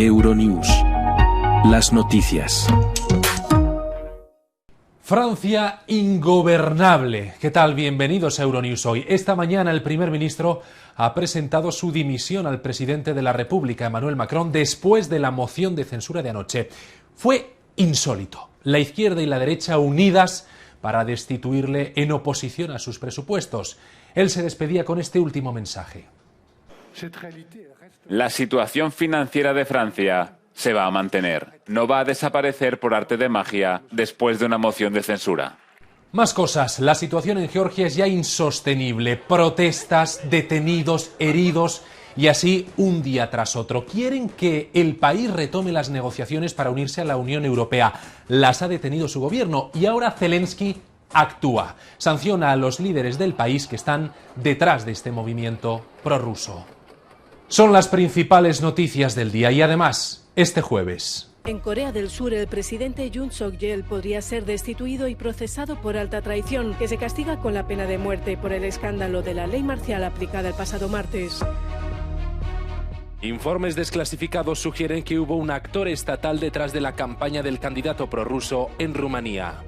Euronews. Las noticias. Francia ingobernable. ¿Qué tal? Bienvenidos a Euronews hoy. Esta mañana el primer ministro ha presentado su dimisión al presidente de la República, Emmanuel Macron, después de la moción de censura de anoche. Fue insólito. La izquierda y la derecha unidas para destituirle en oposición a sus presupuestos. Él se despedía con este último mensaje. La situación financiera de Francia se va a mantener. No va a desaparecer por arte de magia después de una moción de censura. Más cosas. La situación en Georgia es ya insostenible. Protestas, detenidos, heridos y así un día tras otro. Quieren que el país retome las negociaciones para unirse a la Unión Europea. Las ha detenido su gobierno y ahora Zelensky actúa. Sanciona a los líderes del país que están detrás de este movimiento prorruso. Son las principales noticias del día y además, este jueves. En Corea del Sur, el presidente Yoon Suk-yeol podría ser destituido y procesado por alta traición, que se castiga con la pena de muerte por el escándalo de la ley marcial aplicada el pasado martes. Informes desclasificados sugieren que hubo un actor estatal detrás de la campaña del candidato prorruso en Rumanía.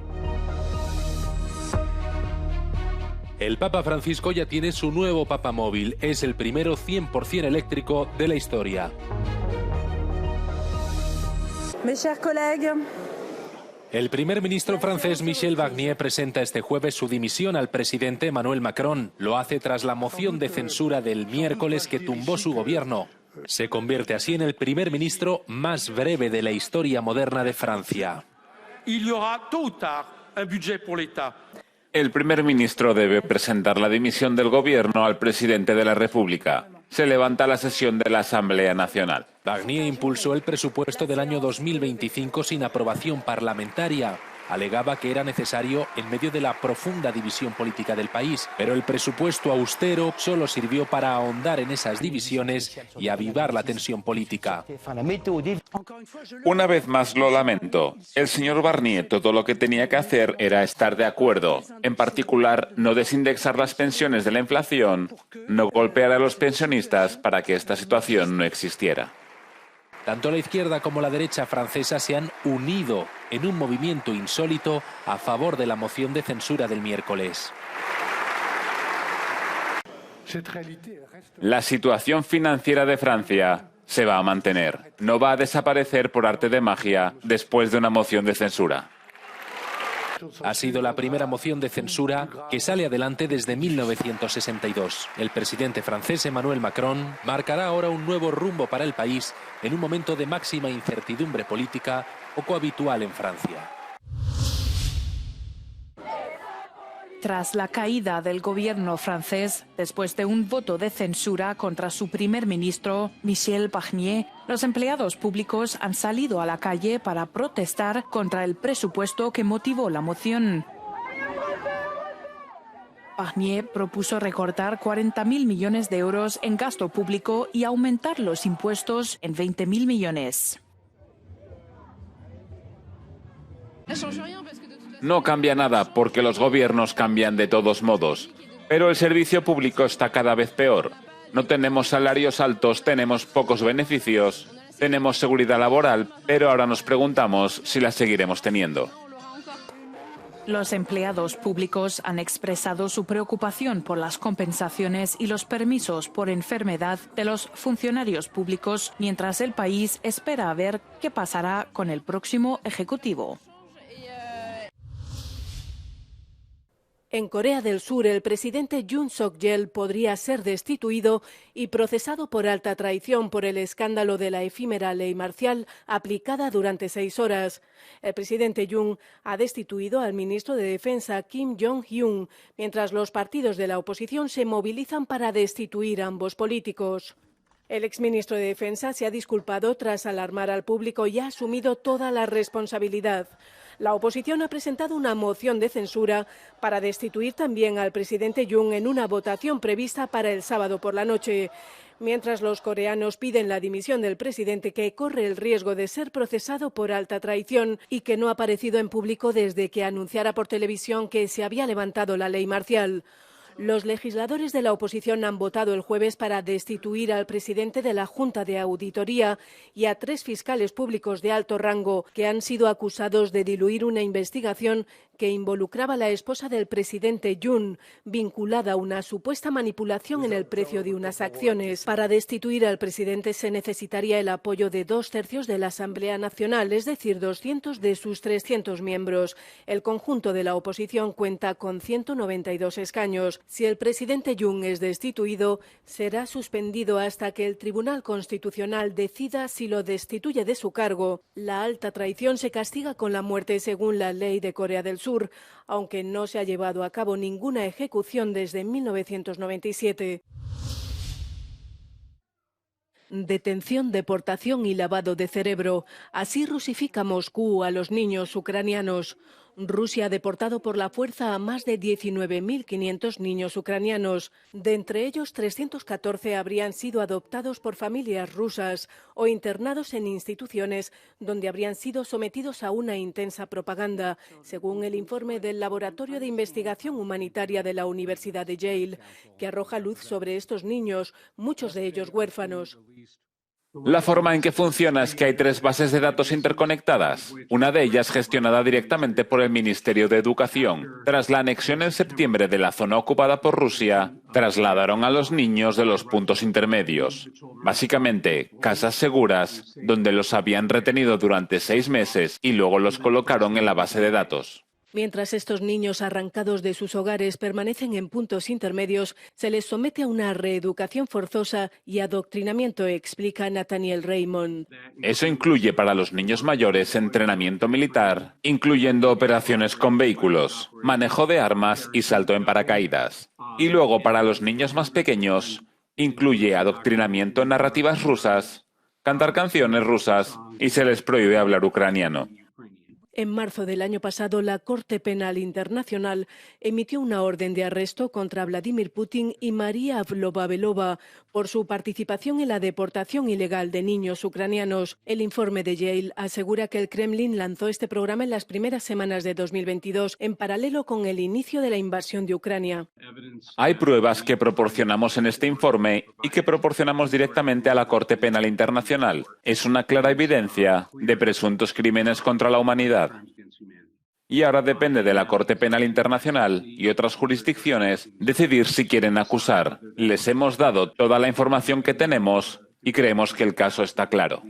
El Papa Francisco ya tiene su nuevo papamóvil. Es el primero 100% eléctrico de la historia. El primer ministro francés Michel Barnier presenta este jueves su dimisión al presidente Emmanuel Macron. Lo hace tras la moción de censura del miércoles que tumbó su gobierno. Se convierte así en el primer ministro más breve de la historia moderna de Francia. El primer ministro debe presentar la dimisión del gobierno al presidente de la República. Se levanta la sesión de la Asamblea Nacional. Barnier impulsó el presupuesto del año 2025 sin aprobación parlamentaria. Alegaba que era necesario en medio de la profunda división política del país, pero el presupuesto austero solo sirvió para ahondar en esas divisiones y avivar la tensión política. Una vez más lo lamento. El señor Barnier todo lo que tenía que hacer era estar de acuerdo. En particular, no desindexar las pensiones de la inflación, no golpear a los pensionistas para que esta situación no existiera. Tanto la izquierda como la derecha francesa se han unido en un movimiento insólito a favor de la moción de censura del miércoles. La situación financiera de Francia se va a mantener. No va a desaparecer por arte de magia después de una moción de censura. Ha sido la primera moción de censura que sale adelante desde 1962. El presidente francés Emmanuel Macron marcará ahora un nuevo rumbo para el país en un momento de máxima incertidumbre política, poco habitual en Francia. Tras la caída del gobierno francés, después de un voto de censura contra su primer ministro, Michel Barnier, los empleados públicos han salido a la calle para protestar contra el presupuesto que motivó la moción. Barnier propuso recortar 40.000 millones de euros en gasto público y aumentar los impuestos en 20.000 millones. No cambia nada porque los gobiernos cambian de todos modos, pero el servicio público está cada vez peor. No tenemos salarios altos, tenemos pocos beneficios, tenemos seguridad laboral, pero ahora nos preguntamos si la seguiremos teniendo. Los empleados públicos han expresado su preocupación por las compensaciones y los permisos por enfermedad de los funcionarios públicos, mientras el país espera a ver qué pasará con el próximo ejecutivo. En Corea del Sur, el presidente Yoon Suk-yeol podría ser destituido y procesado por alta traición por el escándalo de la efímera ley marcial aplicada durante 6 horas. El presidente Yoon ha destituido al ministro de Defensa Kim Jong-hyun, mientras los partidos de la oposición se movilizan para destituir a ambos políticos. El exministro de Defensa se ha disculpado tras alarmar al público y ha asumido toda la responsabilidad. La oposición ha presentado una moción de censura para destituir también al presidente Yoon en una votación prevista para el sábado por la noche, mientras los coreanos piden la dimisión del presidente, que corre el riesgo de ser procesado por alta traición y que no ha aparecido en público desde que anunciara por televisión que se había levantado la ley marcial. Los legisladores de la oposición han votado el jueves para destituir al presidente de la Junta de Auditoría y a 3 fiscales públicos de alto rango que han sido acusados de diluir una investigación que involucraba a la esposa del presidente Yoon, vinculada a una supuesta manipulación en el precio de unas acciones. Para destituir al presidente se necesitaría el apoyo de 2/3 de la Asamblea Nacional, es decir, 200 de sus 300 miembros. El conjunto de la oposición cuenta con 192 escaños. Si el presidente Yoon es destituido, será suspendido hasta que el Tribunal Constitucional decida si lo destituye de su cargo. La alta traición se castiga con la muerte según la ley de Corea del Sur, aunque no se ha llevado a cabo ninguna ejecución desde 1997. Detención, deportación y lavado de cerebro. Así rusifica Moscú a los niños ucranianos. Rusia ha deportado por la fuerza a más de 19.500 niños ucranianos. De entre ellos, 314 habrían sido adoptados por familias rusas o internados en instituciones donde habrían sido sometidos a una intensa propaganda, según el informe del Laboratorio de Investigación Humanitaria de la Universidad de Yale, que arroja luz sobre estos niños, muchos de ellos huérfanos. La forma en que funciona es que hay 3 bases de datos interconectadas, una de ellas gestionada directamente por el Ministerio de Educación. Tras la anexión en septiembre de la zona ocupada por Rusia, trasladaron a los niños de los puntos intermedios. Básicamente, casas seguras, donde los habían retenido durante 6 meses y luego los colocaron en la base de datos. Mientras estos niños arrancados de sus hogares permanecen en puntos intermedios, se les somete a una reeducación forzosa y adoctrinamiento, explica Nathaniel Raymond. Eso incluye para los niños mayores entrenamiento militar, incluyendo operaciones con vehículos, manejo de armas y salto en paracaídas. Y luego para los niños más pequeños, incluye adoctrinamiento en narrativas rusas, cantar canciones rusas y se les prohíbe hablar ucraniano. En marzo del año pasado, la Corte Penal Internacional emitió una orden de arresto contra Vladimir Putin y María Avlova-Belova por su participación en la deportación ilegal de niños ucranianos. El informe de Yale asegura que el Kremlin lanzó este programa en las primeras semanas de 2022, en paralelo con el inicio de la invasión de Ucrania. Hay pruebas que proporcionamos en este informe y que proporcionamos directamente a la Corte Penal Internacional. Es una clara evidencia de presuntos crímenes contra la humanidad. Y ahora depende de la Corte Penal Internacional y otras jurisdicciones decidir si quieren acusar. Les hemos dado toda la información que tenemos y creemos que el caso está claro.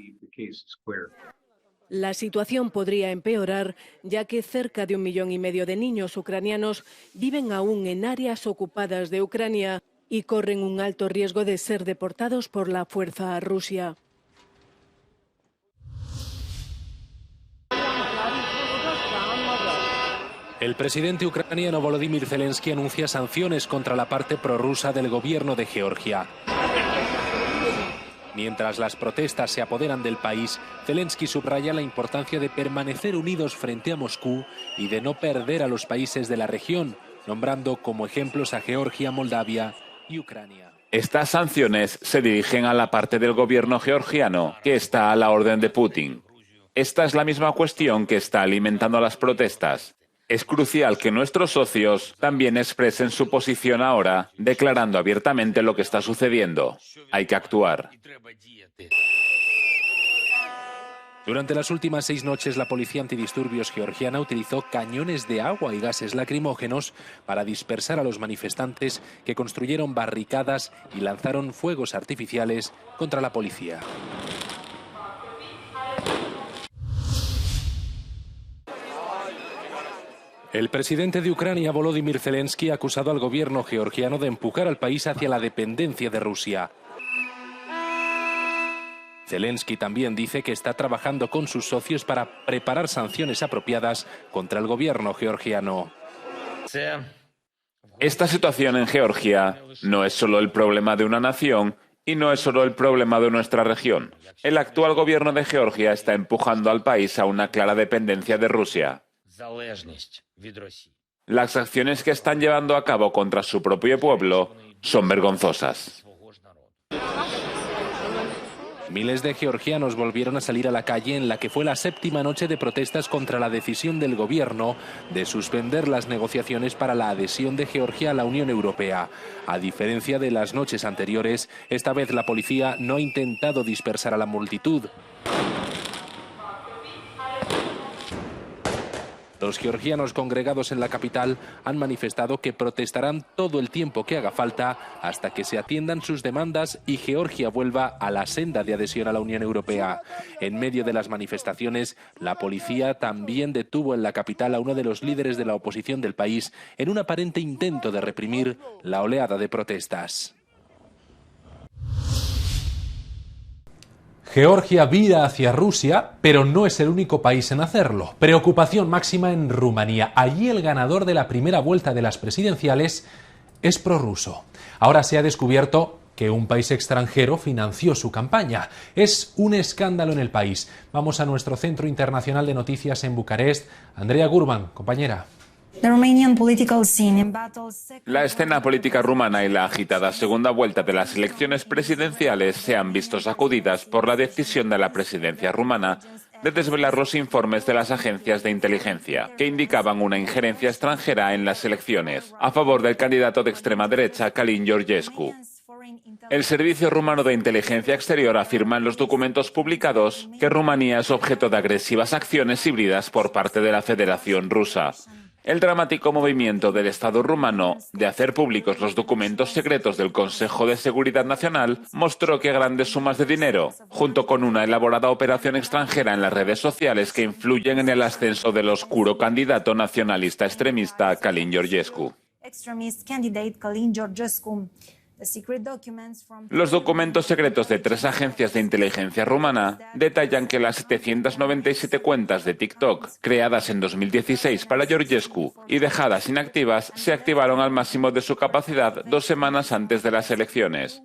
La situación podría empeorar, ya que cerca de 1,5 millones de niños ucranianos viven aún en áreas ocupadas de Ucrania y corren un alto riesgo de ser deportados por la fuerza a Rusia. El presidente ucraniano Volodymyr Zelensky anuncia sanciones contra la parte prorrusa del gobierno de Georgia. Mientras las protestas se apoderan del país, Zelensky subraya la importancia de permanecer unidos frente a Moscú y de no perder a los países de la región, nombrando como ejemplos a Georgia, Moldavia y Ucrania. Estas sanciones se dirigen a la parte del gobierno georgiano que está a la orden de Putin. Esta es la misma cuestión que está alimentando las protestas. Es crucial que nuestros socios también expresen su posición ahora, declarando abiertamente lo que está sucediendo. Hay que actuar. Durante las últimas 6 noches, la policía antidisturbios georgiana utilizó cañones de agua y gases lacrimógenos para dispersar a los manifestantes que construyeron barricadas y lanzaron fuegos artificiales contra la policía. El presidente de Ucrania, Volodymyr Zelensky, ha acusado al gobierno georgiano de empujar al país hacia la dependencia de Rusia. Zelensky también dice que está trabajando con sus socios para preparar sanciones apropiadas contra el gobierno georgiano. Esta situación en Georgia no es solo el problema de una nación y no es solo el problema de nuestra región. El actual gobierno de Georgia está empujando al país a una clara dependencia de Rusia. Las acciones que están llevando a cabo contra su propio pueblo son vergonzosas. Miles de georgianos volvieron a salir a la calle en la que fue la 7ª noche de protestas contra la decisión del gobierno de suspender las negociaciones para la adhesión de Georgia a la Unión Europea. A diferencia de las noches anteriores, esta vez la policía no ha intentado dispersar a la multitud. Los georgianos congregados en la capital han manifestado que protestarán todo el tiempo que haga falta hasta que se atiendan sus demandas y Georgia vuelva a la senda de adhesión a la Unión Europea. En medio de las manifestaciones, la policía también detuvo en la capital a uno de los líderes de la oposición del país en un aparente intento de reprimir la oleada de protestas. Georgia vira hacia Rusia, pero no es el único país en hacerlo. Preocupación máxima en Rumanía. Allí el ganador de la primera vuelta de las presidenciales es prorruso. Ahora se ha descubierto que un país extranjero financió su campaña. Es un escándalo en el país. Vamos a nuestro Centro Internacional de Noticias en Bucarest. Andrea Gurban, compañera. La escena política rumana y la agitada segunda vuelta de las elecciones presidenciales se han visto sacudidas por la decisión de la presidencia rumana de desvelar los informes de las agencias de inteligencia, que indicaban una injerencia extranjera en las elecciones, a favor del candidato de extrema derecha, Călin Georgescu. El Servicio Rumano de Inteligencia Exterior afirma en los documentos publicados que Rumanía es objeto de agresivas acciones híbridas por parte de la Federación Rusa. El dramático movimiento del Estado rumano de hacer públicos los documentos secretos del Consejo de Seguridad Nacional mostró que grandes sumas de dinero, junto con una elaborada operación extranjera en las redes sociales que influyen en el ascenso del oscuro candidato nacionalista extremista Călin Georgescu. Los documentos secretos de 3 agencias de inteligencia rumana detallan que las 797 cuentas de TikTok creadas en 2016 para Georgescu y dejadas inactivas se activaron al máximo de su capacidad 2 semanas antes de las elecciones.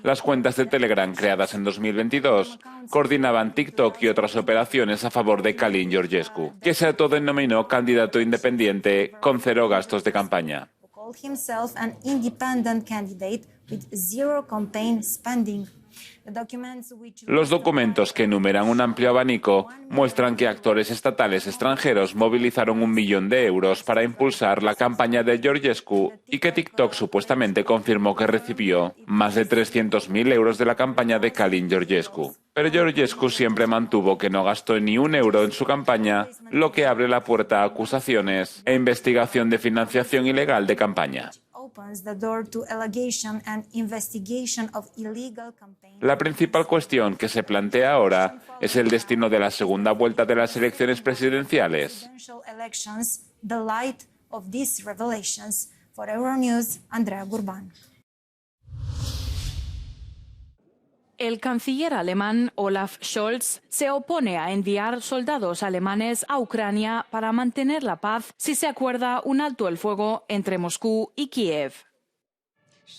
Las cuentas de Telegram creadas en 2022 coordinaban TikTok y otras operaciones a favor de Călin Georgescu, que se autodenominó candidato independiente con 0 gastos de campaña. Los documentos, que enumeran un amplio abanico, muestran que actores estatales extranjeros movilizaron 1 millón de euros para impulsar la campaña de Georgescu y que TikTok supuestamente confirmó que recibió más de 300.000 euros de la campaña de Călin Georgescu. Pero Georgescu siempre mantuvo que no gastó ni un euro en su campaña, lo que abre la puerta a acusaciones e investigación de financiación ilegal de campaña. La principal cuestión que se plantea ahora es el destino de la segunda vuelta de las elecciones presidenciales. El canciller alemán Olaf Scholz se opone a enviar soldados alemanes a Ucrania para mantener la paz si se acuerda un alto el fuego entre Moscú y Kiev.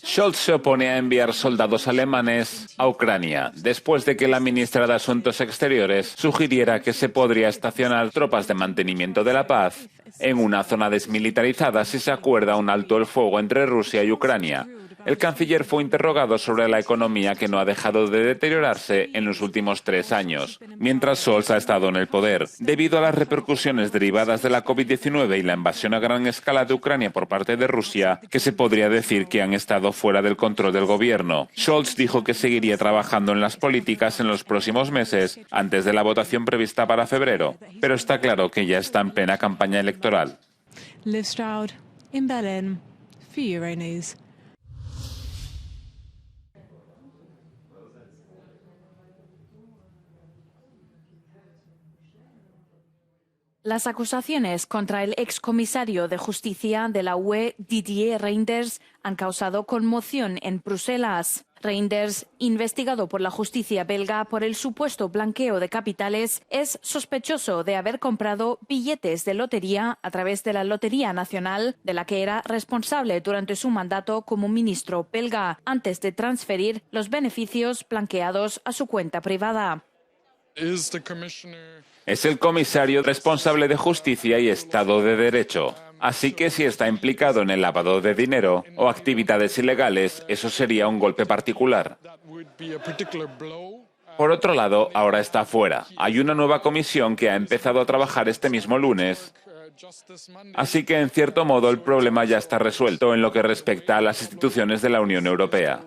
Scholz se opone a enviar soldados alemanes a Ucrania, después de que la ministra de Asuntos Exteriores sugiriera que se podría estacionar tropas de mantenimiento de la paz en una zona desmilitarizada si se acuerda un alto el fuego entre Rusia y Ucrania. El canciller fue interrogado sobre la economía, que no ha dejado de deteriorarse en los últimos 3 años, mientras Scholz ha estado en el poder. Debido a las repercusiones derivadas de la COVID-19 y la invasión a gran escala de Ucrania por parte de Rusia, que se podría decir que han estado fuera del control del gobierno, Scholz dijo que seguiría trabajando en las políticas en los próximos meses, antes de la votación prevista para febrero. Pero está claro que ya está en plena campaña electoral. Liv Stroud, en Berlín, for Euronews. Las acusaciones contra el excomisario de Justicia de la UE, Didier Reynders, han causado conmoción en Bruselas. Reynders, investigado por la justicia belga por el supuesto blanqueo de capitales, es sospechoso de haber comprado billetes de lotería a través de la Lotería Nacional, de la que era responsable durante su mandato como ministro belga, antes de transferir los beneficios blanqueados a su cuenta privada. Es el comisario responsable de Justicia y Estado de Derecho. Así que si está implicado en el lavado de dinero o actividades ilegales, eso sería un golpe particular. Por otro lado, ahora está fuera. Hay una nueva comisión que ha empezado a trabajar este mismo lunes. Así que, en cierto modo, el problema ya está resuelto en lo que respecta a las instituciones de la Unión Europea.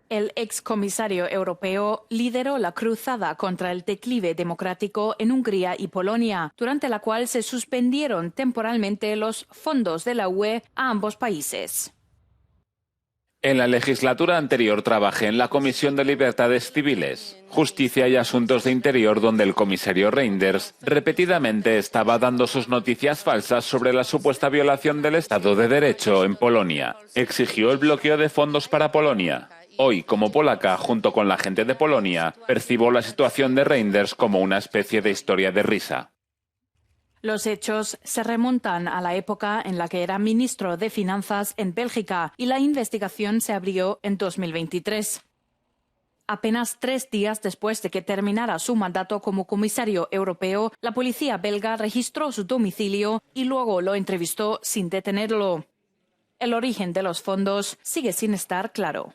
El excomisario europeo lideró la cruzada contra el declive democrático en Hungría y Polonia, durante la cual se suspendieron temporalmente los fondos de la UE a ambos países. En la legislatura anterior trabajé en la Comisión de Libertades Civiles, Justicia y Asuntos de Interior, donde el comisario Reynders repetidamente estaba dando sus noticias falsas sobre la supuesta violación del Estado de Derecho en Polonia. Exigió el bloqueo de fondos para Polonia. Hoy, como polaca, junto con la gente de Polonia, percibo la situación de Reynders como una especie de historia de risa. Los hechos se remontan a la época en la que era ministro de Finanzas en Bélgica y la investigación se abrió en 2023. Apenas 3 días después de que terminara su mandato como comisario europeo, la policía belga registró su domicilio y luego lo entrevistó sin detenerlo. El origen de los fondos sigue sin estar claro.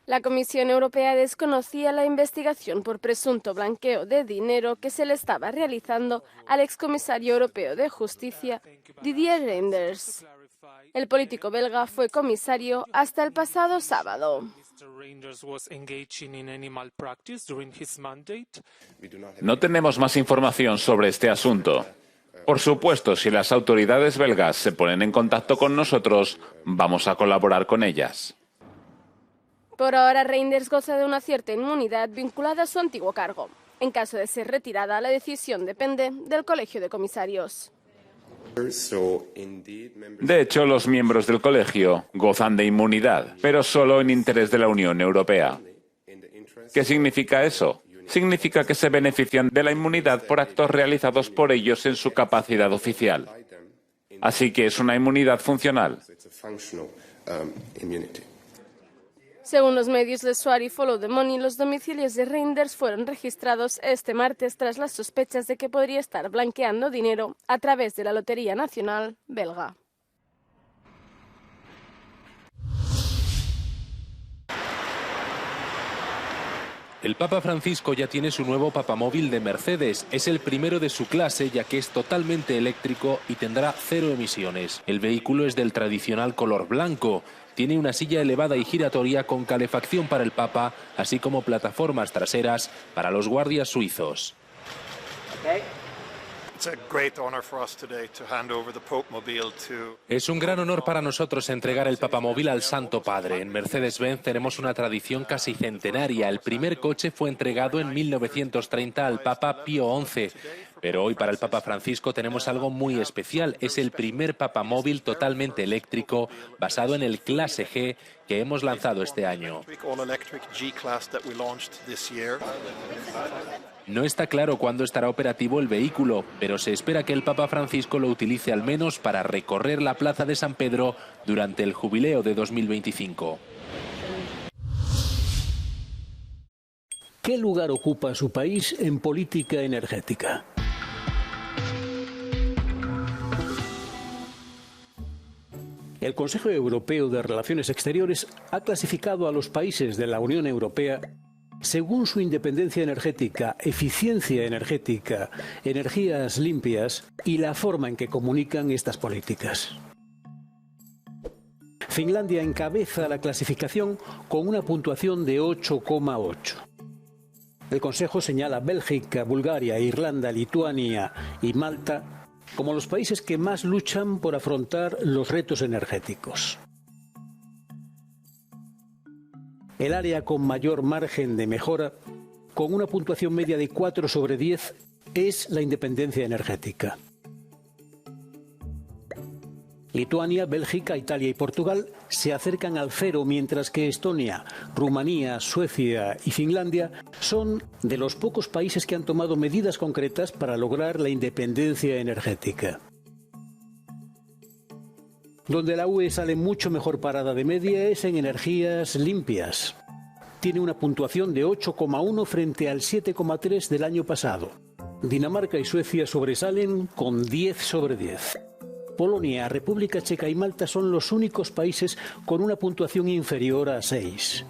La Comisión Europea desconocía la investigación por presunto blanqueo de dinero que se le estaba realizando al excomisario europeo de Justicia, Didier Reynders. El político belga fue comisario hasta el pasado sábado. No tenemos más información sobre este asunto. Por supuesto, si las autoridades belgas se ponen en contacto con nosotros, vamos a colaborar con ellas. Por ahora, Reynders goza de una cierta inmunidad vinculada a su antiguo cargo. En caso de ser retirada, la decisión depende del Colegio de Comisarios. De hecho, los miembros del colegio gozan de inmunidad, pero solo en interés de la Unión Europea. ¿Qué significa eso? Significa que se benefician de la inmunidad por actos realizados por ellos en su capacidad oficial. Así que es una inmunidad funcional. Según los medios Le Soir y Follow the Money, los domicilios de Reynders fueron registrados este martes tras las sospechas de que podría estar blanqueando dinero a través de la Lotería Nacional belga. El Papa Francisco ya tiene su nuevo papamóvil de Mercedes. Es el primero de su clase, ya que es totalmente eléctrico y tendrá 0 emisiones. El vehículo es del tradicional color blanco. Tiene una silla elevada y giratoria con calefacción para el Papa, así como plataformas traseras para los guardias suizos. Es un gran honor para nosotros entregar el papamóvil al Santo Padre. En Mercedes-Benz tenemos una tradición casi centenaria. El primer coche fue entregado en 1930 al Papa Pío XI. Pero hoy para el Papa Francisco tenemos algo muy especial. Es el primer papamóvil totalmente eléctrico basado en el Clase G que hemos lanzado este año. No está claro cuándo estará operativo el vehículo, pero se espera que el Papa Francisco lo utilice al menos para recorrer la Plaza de San Pedro durante el jubileo de 2025. ¿Qué lugar ocupa su país en política energética? El Consejo Europeo de Relaciones Exteriores ha clasificado a los países de la Unión Europea según su independencia energética, eficiencia energética, energías limpias y la forma en que comunican estas políticas. Finlandia encabeza la clasificación con una puntuación de 8,8. El Consejo señala a Bélgica, Bulgaria, Irlanda, Lituania y Malta como los países que más luchan por afrontar los retos energéticos. El área con mayor margen de mejora, con una puntuación media de 4 sobre 10, es la independencia energética. Lituania, Bélgica, Italia y Portugal se acercan al 0, mientras que Estonia, Rumanía, Suecia y Finlandia son de los pocos países que han tomado medidas concretas para lograr la independencia energética. Donde la UE sale mucho mejor parada de media es en energías limpias. Tiene una puntuación de 8,1 frente al 7,3 del año pasado. Dinamarca y Suecia sobresalen con 10 sobre 10. Polonia, República Checa y Malta son los únicos países con una puntuación inferior a 6.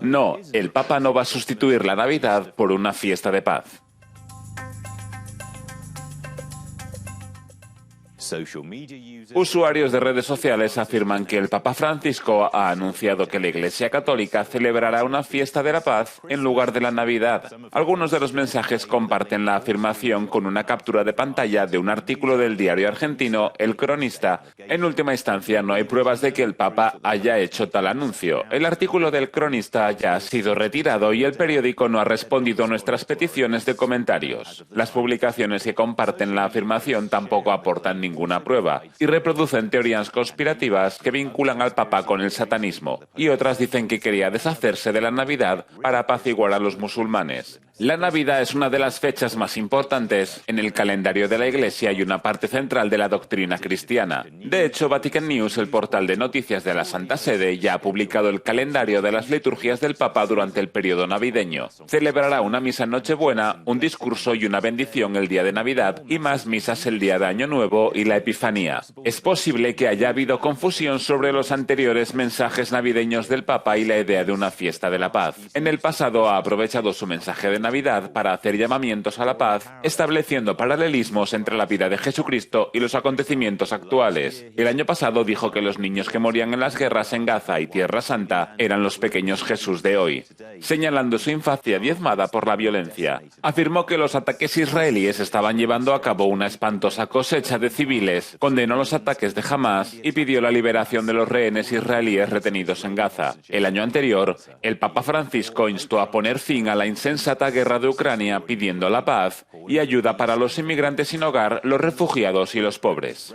No, el Papa no va a sustituir la Navidad por una fiesta de paz. Usuarios de redes sociales afirman que el Papa Francisco ha anunciado que la Iglesia Católica celebrará una fiesta de la paz en lugar de la Navidad. Algunos de los mensajes comparten la afirmación con una captura de pantalla de un artículo del diario argentino El Cronista. En última instancia, no hay pruebas de que el Papa haya hecho tal anuncio. El artículo del Cronista ya ha sido retirado y el periódico no ha respondido a nuestras peticiones de comentarios. Las publicaciones que comparten la afirmación tampoco aportan ninguna prueba y reproducen teorías conspirativas que vinculan al Papa con el satanismo, y otras dicen que quería deshacerse de la Navidad para apaciguar a los musulmanes. La Navidad es una de las fechas más importantes en el calendario de la Iglesia y una parte central de la doctrina cristiana. De hecho, Vatican News, el portal de noticias de la Santa Sede, ya ha publicado el calendario de las liturgias del Papa durante el periodo navideño. Celebrará una misa en Nochebuena, un discurso y una bendición el día de Navidad y más misas el día de Año Nuevo y la Epifanía. Es posible que haya habido confusión sobre los anteriores mensajes navideños del Papa y la idea de una fiesta de la paz. En el pasado ha aprovechado su mensaje de Navidad para hacer llamamientos a la paz, estableciendo paralelismos entre la vida de Jesucristo y los acontecimientos actuales. El año pasado dijo que los niños que morían en las guerras en Gaza y Tierra Santa eran los pequeños Jesús de hoy, señalando su infancia diezmada por la violencia. Afirmó que los ataques israelíes estaban llevando a cabo una espantosa cosecha de civiles, condenó los ataques de Hamás y pidió la liberación de los rehenes israelíes retenidos en Gaza. El año anterior, el Papa Francisco instó a poner fin a la insensata guerra de Ucrania pidiendo la paz y ayuda para los inmigrantes sin hogar, los refugiados y los pobres.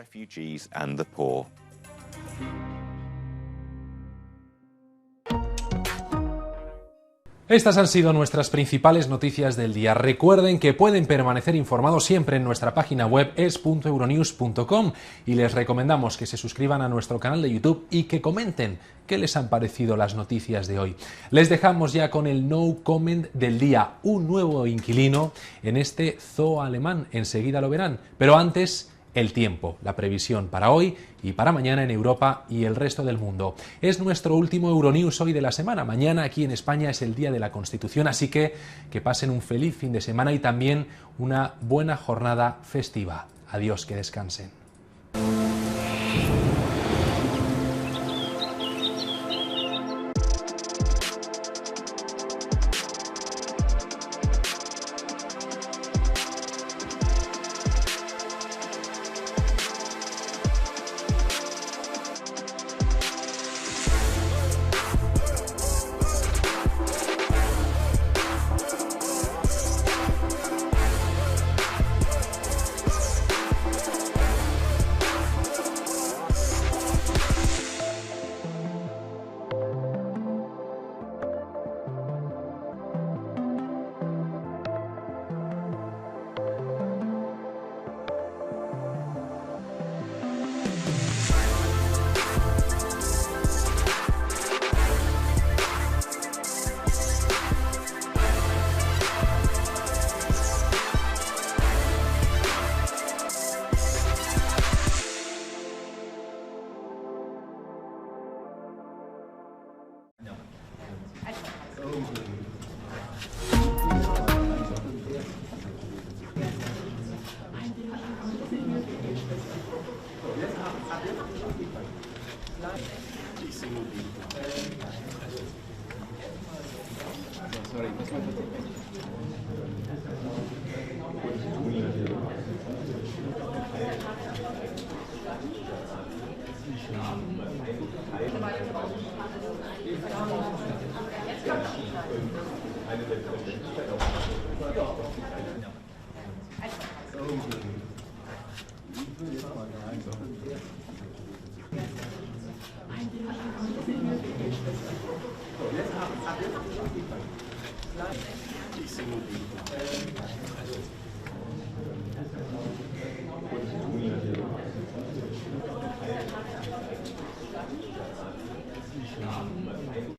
Estas han sido nuestras principales noticias del día. Recuerden que pueden permanecer informados siempre en nuestra página web es.euronews.com y les recomendamos que se suscriban a nuestro canal de YouTube y que comenten qué les han parecido las noticias de hoy. Les dejamos ya con el no comment del día, un nuevo inquilino en este zoo alemán. Enseguida lo verán, pero antes el tiempo, la previsión para hoy y para mañana en Europa y el resto del mundo. Es nuestro último Euronews hoy de la semana. Mañana aquí en España es el Día de la Constitución, así que pasen un feliz fin de semana y también una buena jornada festiva. Adiós, que descansen. Also,